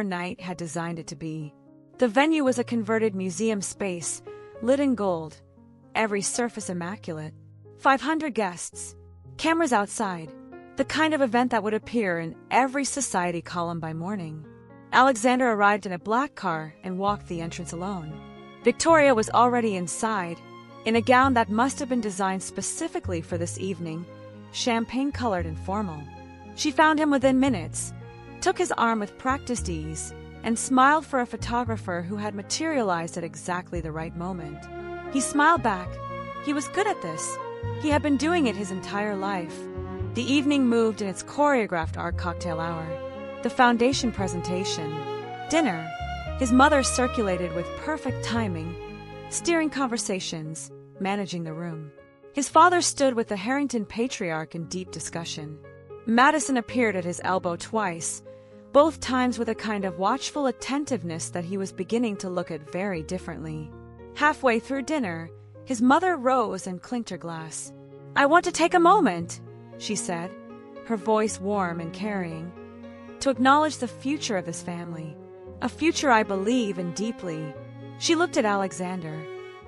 night had designed it to be. The venue was a converted museum space, lit in gold, every surface immaculate. 500 guests, cameras outside, the kind of event that would appear in every society column by morning. Alexander arrived in a black car and walked the entrance alone. Victoria was already inside, in a gown that must have been designed specifically for this evening, champagne-colored and formal. She found him within minutes, took his arm with practiced ease, and smiled for a photographer who had materialized at exactly the right moment. He smiled back. He was good at this. He had been doing it his entire life. The evening moved in its choreographed art cocktail hour. The foundation presentation. Dinner. His mother circulated with perfect timing, steering conversations, managing the room. His father stood with the Harrington patriarch in deep discussion. Madison appeared at his elbow twice, both times with a kind of watchful attentiveness that he was beginning to look at very differently. Halfway through dinner, his mother rose and clinked her glass. "I want to take a moment," she said, her voice warm and carrying, "to acknowledge the future of this family, a future I believe in deeply." She looked at Alexander,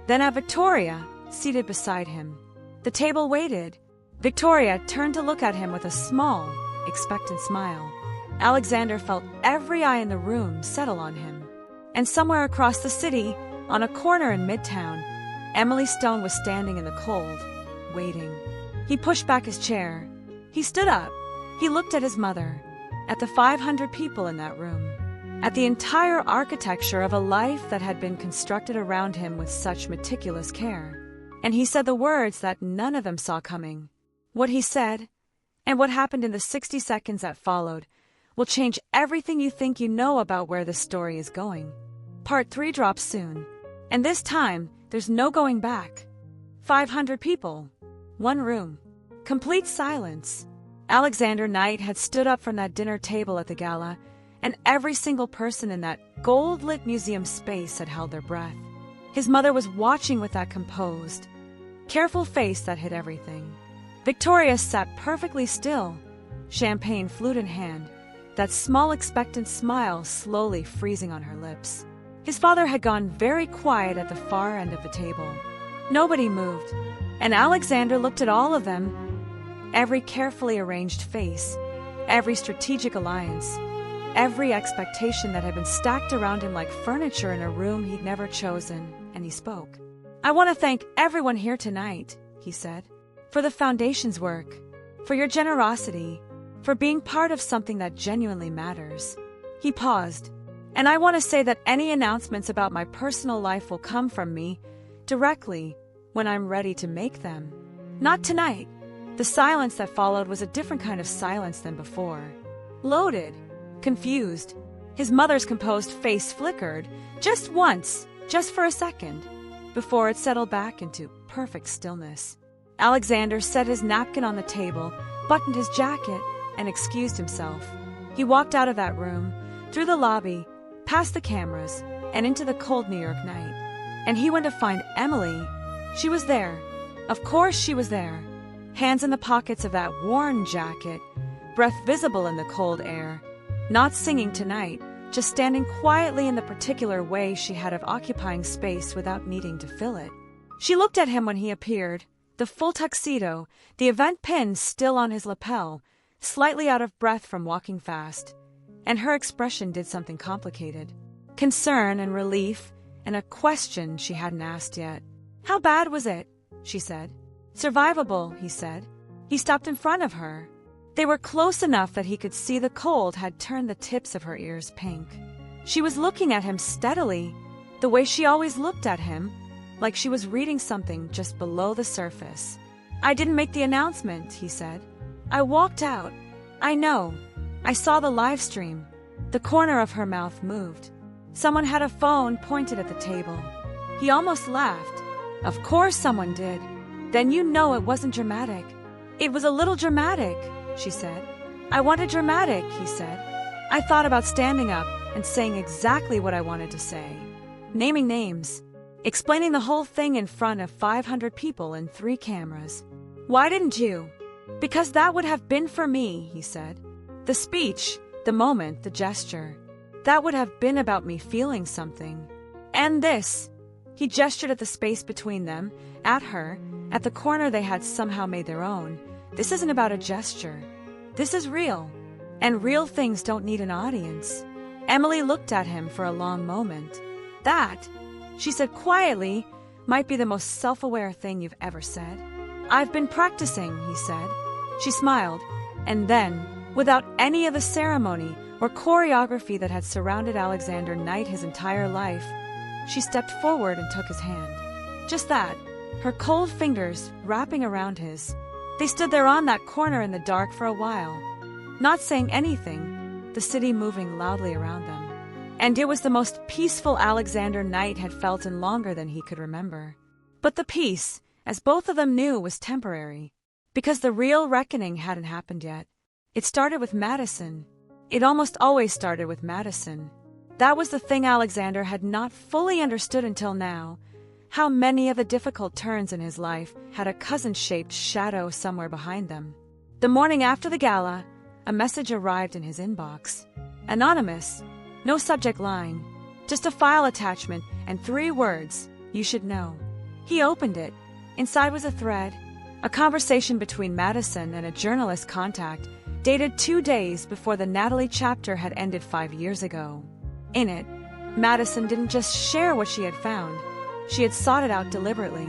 then at Victoria, seated beside him. The table waited. Victoria turned to look at him with a small, expectant smile. Alexander felt every eye in the room settle on him. And somewhere across the city, on a corner in Midtown, Emily Stone was standing in the cold, waiting. He pushed back his chair. He stood up. He looked at his mother, at the 500 people in that room, at the entire architecture of a life that had been constructed around him with such meticulous care. And he said the words that none of them saw coming. What he said, and what happened in the 60 seconds that followed, will change everything you think you know about where this story is going. Part 3 drops soon. And this time, there's no going back. 500 people. One room. Complete silence. Alexander Knight had stood up from that dinner table at the gala, and every single person in that gold-lit museum space had held their breath. His mother was watching with that composed, careful face that hid everything. Victoria sat perfectly still, champagne flute in hand, that small expectant smile slowly freezing on her lips. His father had gone very quiet at the far end of the table. Nobody moved, and Alexander looked at all of them, every carefully arranged face, every strategic alliance, every expectation that had been stacked around him like furniture in a room he'd never chosen, and he spoke. "I want to thank everyone here tonight," he said, "for the foundation's work, for your generosity, for being part of something that genuinely matters." He paused. "And I want to say that any announcements about my personal life will come from me directly when I'm ready to make them. Not tonight." The silence that followed was a different kind of silence than before. Loaded, confused. His mother's composed face flickered, just once, just for a second, before it settled back into perfect stillness. Alexander set his napkin on the table, buttoned his jacket, and excused himself. He walked out of that room, through the lobby, past the cameras, and into the cold New York night. And he went to find Emily. She was there. Of course she was there. Hands in the pockets of that worn jacket, breath visible in the cold air. Not singing tonight, just standing quietly in the particular way she had of occupying space without needing to fill it. She looked at him when he appeared, the full tuxedo, the event pin still on his lapel, slightly out of breath from walking fast. And her expression did something complicated. Concern and relief, and a question she hadn't asked yet. "How bad was it?" she said. "Survivable," he said. He stopped in front of her. They were close enough that he could see the cold had turned the tips of her ears pink. She was looking at him steadily, the way she always looked at him, like she was reading something just below the surface. "I didn't make the announcement," he said. "I walked out. I know. I saw the live stream." The corner of her mouth moved. Someone had a phone pointed at the table. He almost laughed. "Of course someone did. Then you know it wasn't dramatic." "It was a little dramatic," she said. "I wanted dramatic," he said. "I thought about standing up and saying exactly what I wanted to say. Naming names. Explaining the whole thing in front of 500 people and 3 cameras." "Why didn't you?" "Because that would have been for me," he said. "The speech, the moment, the gesture. That would have been about me feeling something. And this. He gestured at the space between them, at her, at the corner they had somehow made their own. This isn't about a gesture. This is real. And real things don't need an audience. Emily looked at him for a long moment. That, she said quietly, might be the most self-aware thing you've ever said. I've been practicing, he said. She smiled, and then, without any of the ceremony or choreography that had surrounded Alexander Knight his entire life, she stepped forward and took his hand. Just that, her cold fingers wrapping around his. They stood there on that corner in the dark for a while, not saying anything, the city moving loudly around them. And it was the most peaceful Alexander Knight had felt in longer than he could remember. But the peace, as both of them knew, was temporary, because the real reckoning hadn't happened yet. It started with Madison. It almost always started with Madison. That was the thing Alexander had not fully understood until now, how many of the difficult turns in his life had a cousin-shaped shadow somewhere behind them. The morning after the gala, a message arrived in his inbox. Anonymous, no subject line, just a file attachment and 3 words, "You should know." He opened it. Inside was a thread, a conversation between Madison and a journalist contact, dated 2 days before the Natalie chapter had ended 5 years ago. In it, Madison didn't just share what she had found. She had sought it out deliberately.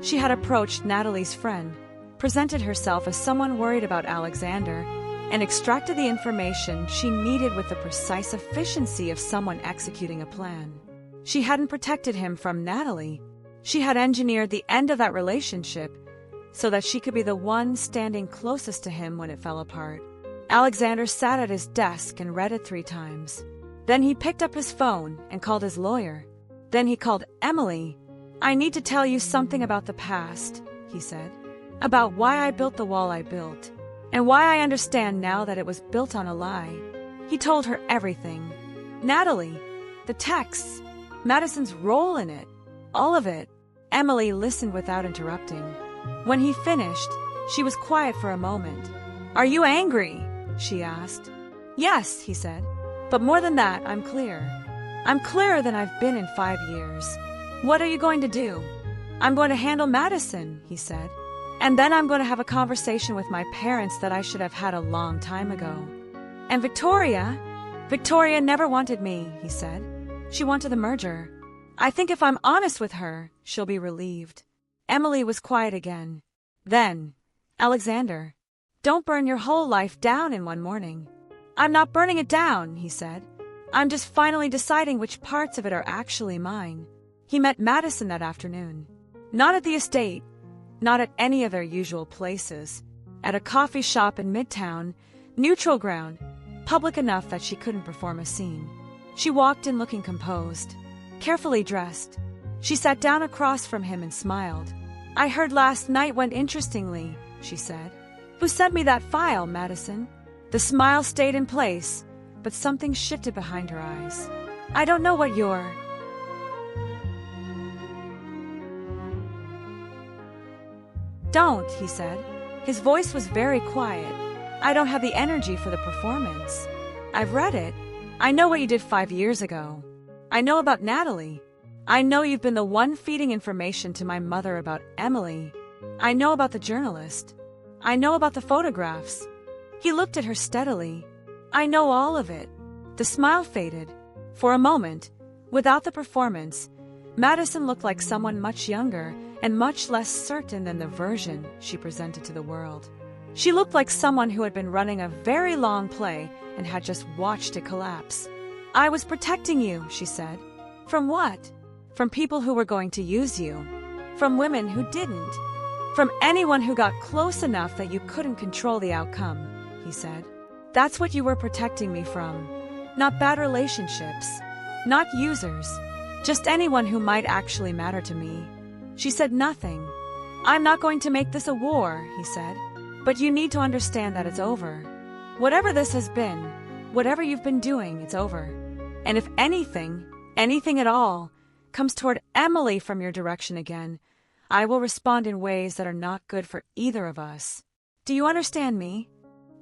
She had approached Natalie's friend, presented herself as someone worried about Alexander, and extracted the information she needed with the precise efficiency of someone executing a plan. She hadn't protected him from Natalie. She had engineered the end of that relationship so that she could be the one standing closest to him when it fell apart. Alexander sat at his desk and read it 3 times. Then he picked up his phone and called his lawyer. Then he called Emily. "I need to tell you something about the past," he said. "About why I built the wall I built, and why I understand now that it was built on a lie." He told her everything. Natalie, the texts, Madison's role in it, all of it. Emily listened without interrupting. When he finished, she was quiet for a moment. "Are you angry?" she asked. "Yes," he said. "But more than that, I'm clear. I'm clearer than I've been in 5 years. What are you going to do?" "I'm going to handle Madison," he said. "And then I'm going to have a conversation with my parents that I should have had a long time ago. And Victoria never wanted me," he said. "She wanted the merger. I think if I'm honest with her, she'll be relieved." Emily was quiet again. Then, "Alexander, don't burn your whole life down in one morning." "I'm not burning it down," he said. "I'm just finally deciding which parts of it are actually mine." He met Madison that afternoon. Not at the estate, not at any of their usual places. At a coffee shop in Midtown, neutral ground, public enough that she couldn't perform a scene. She walked in looking composed, carefully dressed. She sat down across from him and smiled. "I heard last night went interestingly," she said. "Who sent me that file, Madison?" The smile stayed in place, but something shifted behind her eyes. "I don't know what you're..." "Don't," he said. His voice was very quiet. "I don't have the energy for the performance. I've read it. I know what you did 5 years ago. I know about Natalie. I know you've been the one feeding information to my mother about Emily. I know about the journalist. I know about the photographs." He looked at her steadily. "I know all of it." The smile faded. For a moment, without the performance, Madison looked like someone much younger and much less certain than the version she presented to the world. She looked like someone who had been running a very long play and had just watched it collapse. "I was protecting you," she said. "From what?" "From people who were going to use you. From women who didn't. From anyone who got close enough that you couldn't control the outcome," he said. "That's what you were protecting me from. Not bad relationships. Not users. Just anyone who might actually matter to me." She said nothing. "I'm not going to make this a war," he said. "But you need to understand that it's over. Whatever this has been, whatever you've been doing, it's over. And if anything at all, comes toward Emily from your direction again, I will respond in ways that are not good for either of us. Do you understand me?"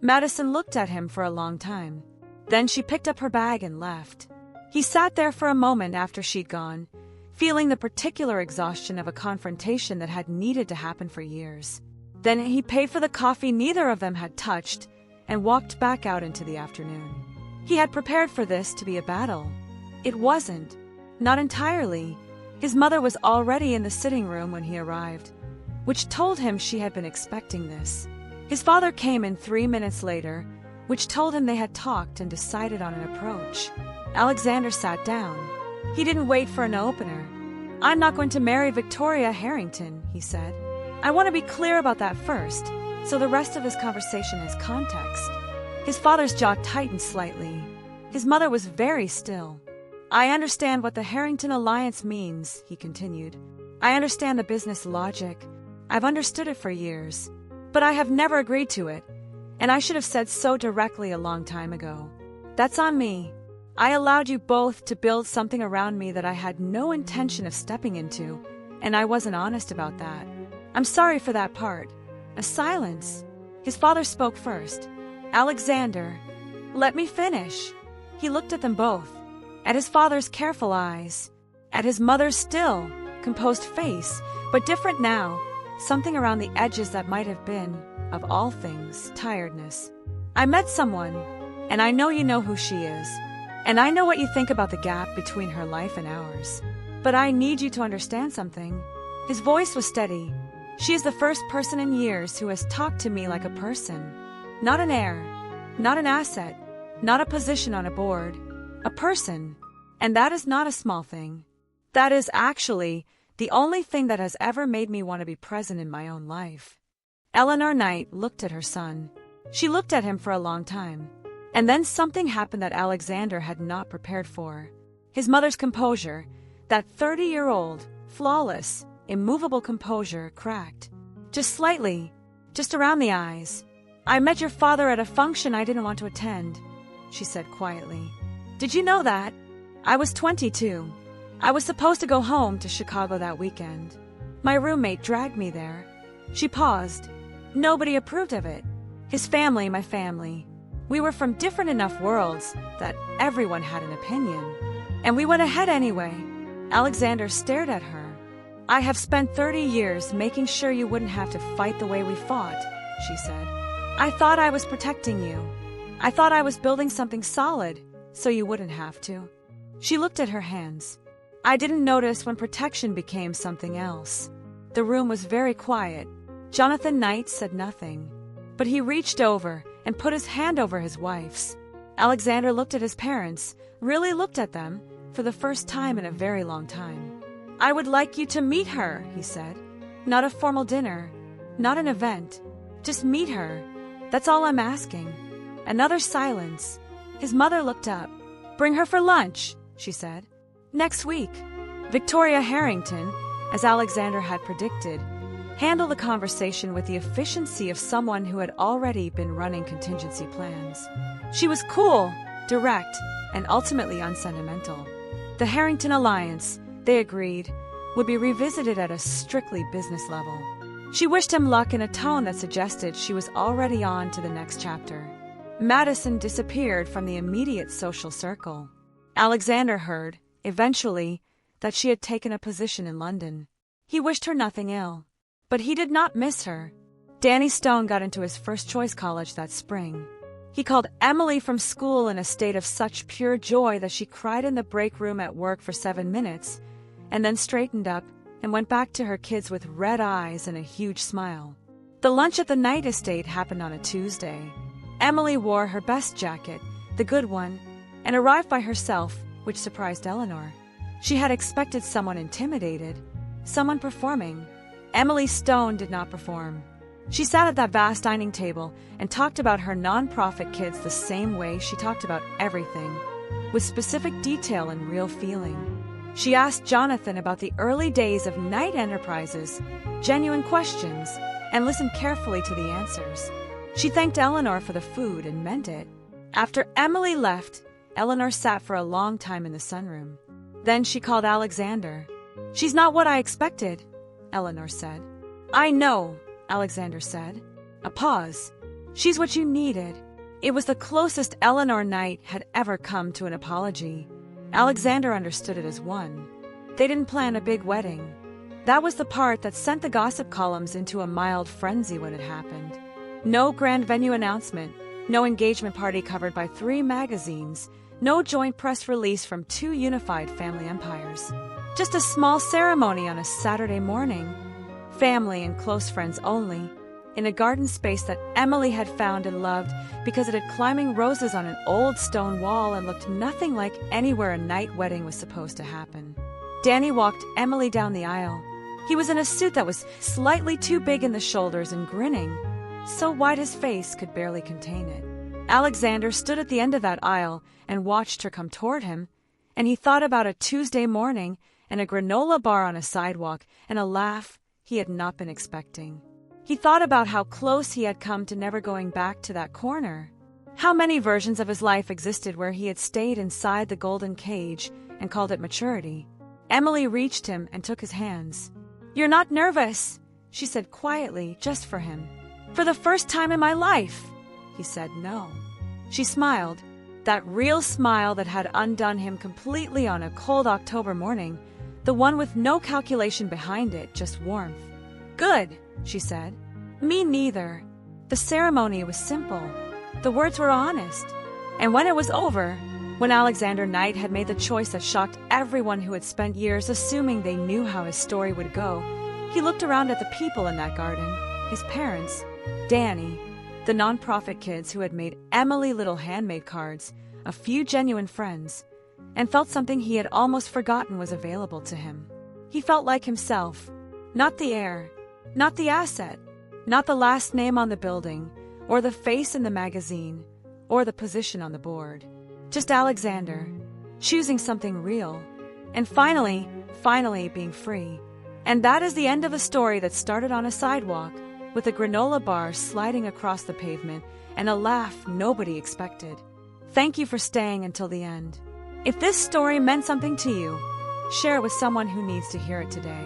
Madison looked at him for a long time. Then she picked up her bag and left. He sat there for a moment after she'd gone, feeling the particular exhaustion of a confrontation that had needed to happen for years. Then he paid for the coffee neither of them had touched and walked back out into the afternoon. He had prepared for this to be a battle. It wasn't. Not entirely. His mother was already in the sitting room when he arrived, which told him she had been expecting this. His father came in 3 minutes later, which told him they had talked and decided on an approach. Alexander sat down. He didn't wait for an opener. "I'm not going to marry Victoria Harrington," he said. "I want to be clear about that first, so the rest of this conversation has context." His father's jaw tightened slightly. His mother was very still. "I understand what the Harrington alliance means," he continued. "I understand the business logic. I've understood it for years. But I have never agreed to it, and I should have said so directly a long time ago. That's on me. I allowed you both to build something around me that I had no intention of stepping into, and I wasn't honest about that. I'm sorry for that part." A silence. His father spoke first. "Alexander, let me finish." He looked at them both, at his father's careful eyes, at his mother's still, composed face, but different now, something around the edges that might have been, of all things, tiredness. "I met someone, and I know you know who she is, and I know what you think about the gap between her life and ours. But I need you to understand something." His voice was steady. "She is the first person in years who has talked to me like a person. Not an heir, not an asset, not a position on a board. A person. And that is not a small thing. That is actually the only thing that has ever made me want to be present in my own life." Eleanor Knight looked at her son. She looked at him for a long time. And then something happened that Alexander had not prepared for. His mother's composure, that 30-year-old, flawless, immovable composure, cracked. Just slightly, just around the eyes. "I met your father at a function I didn't want to attend," she said quietly. "Did you know that? I was 22. I was supposed to go home to Chicago that weekend. My roommate dragged me there." She paused. "Nobody approved of it. His family, my family. We were from different enough worlds that everyone had an opinion. And we went ahead anyway." Alexander stared at her. "I have spent 30 years making sure you wouldn't have to fight the way we fought," she said. "I thought I was protecting you. I thought I was building something solid, so you wouldn't have to." She looked at her hands. "I didn't notice when protection became something else." The room was very quiet. Jonathan Knight said nothing. But he reached over and put his hand over his wife's. Alexander looked at his parents, really looked at them, for the first time in a very long time. "I would like you to meet her," he said. "Not a formal dinner, not an event. Just meet her. That's all I'm asking." Another silence. His mother looked up. "Bring her for lunch," she said. "Next week." Victoria Harrington, as Alexander had predicted, handled the conversation with the efficiency of someone who had already been running contingency plans. She was cool, direct, and ultimately unsentimental. The Harrington alliance, they agreed, would be revisited at a strictly business level. She wished him luck in a tone that suggested she was already on to the next chapter. Madison disappeared from the immediate social circle. Alexander heard, eventually, that she had taken a position in London. He wished her nothing ill. But he did not miss her. Danny Stone got into his first-choice college that spring. He called Emily from school in a state of such pure joy that she cried in the break room at work for 7 minutes, and then straightened up and went back to her kids with red eyes and a huge smile. The lunch at the Knight estate happened on a Tuesday. Emily wore her best jacket, the good one, and arrived by herself, which surprised Eleanor. She had expected someone intimidated, someone performing. Emily Stone did not perform. She sat at that vast dining table and talked about her nonprofit kids the same way she talked about everything, with specific detail and real feeling. She asked Jonathan about the early days of Knight Enterprises, genuine questions, and listened carefully to the answers. She thanked Eleanor for the food and meant it. After Emily left, Eleanor sat for a long time in the sunroom. Then she called Alexander. "She's not what I expected," Eleanor said. "I know," Alexander said. A pause. "She's what you needed. It was the closest Eleanor Knight had ever come to an apology. Alexander understood it as one. They didn't plan a big wedding. That was the part that sent the gossip columns into a mild frenzy when it happened. No grand venue announcement, no engagement party covered by 3 magazines, no joint press release from 2 unified family empires. Just a small ceremony on a Saturday morning. Family and close friends only, in a garden space that Emily had found and loved because it had climbing roses on an old stone wall and looked nothing like anywhere a night wedding was supposed to happen. Danny walked Emily down the aisle. He was in a suit that was slightly too big in the shoulders and grinning, so wide his face could barely contain it. Alexander stood at the end of that aisle and watched her come toward him, and he thought about a Tuesday morning and a granola bar on a sidewalk and a laugh he had not been expecting. He thought about how close he had come to never going back to that corner. How many versions of his life existed where he had stayed inside the golden cage and called it maturity. Emily reached him and took his hands. "You're not nervous," she said quietly, just for him. "For the first time in my life." He said no. She smiled, that real smile that had undone him completely on a cold October morning, the one with no calculation behind it, just warmth. "Good," she said. "Me neither." The ceremony was simple. The words were honest. And when it was over, when Alexander Knight had made the choice that shocked everyone who had spent years assuming they knew how his story would go, he looked around at the people in that garden, his parents, Danny, the nonprofit kids who had made Emily little handmade cards, a few genuine friends, and felt something he had almost forgotten was available to him. He felt like himself, not the heir, not the asset, not the last name on the building, or the face in the magazine, or the position on the board. Just Alexander, choosing something real, and finally being free. And that is the end of a story that started on a sidewalk, with a granola bar sliding across the pavement and a laugh nobody expected. Thank you for staying until the end. If this story meant something to you, share it with someone who needs to hear it today.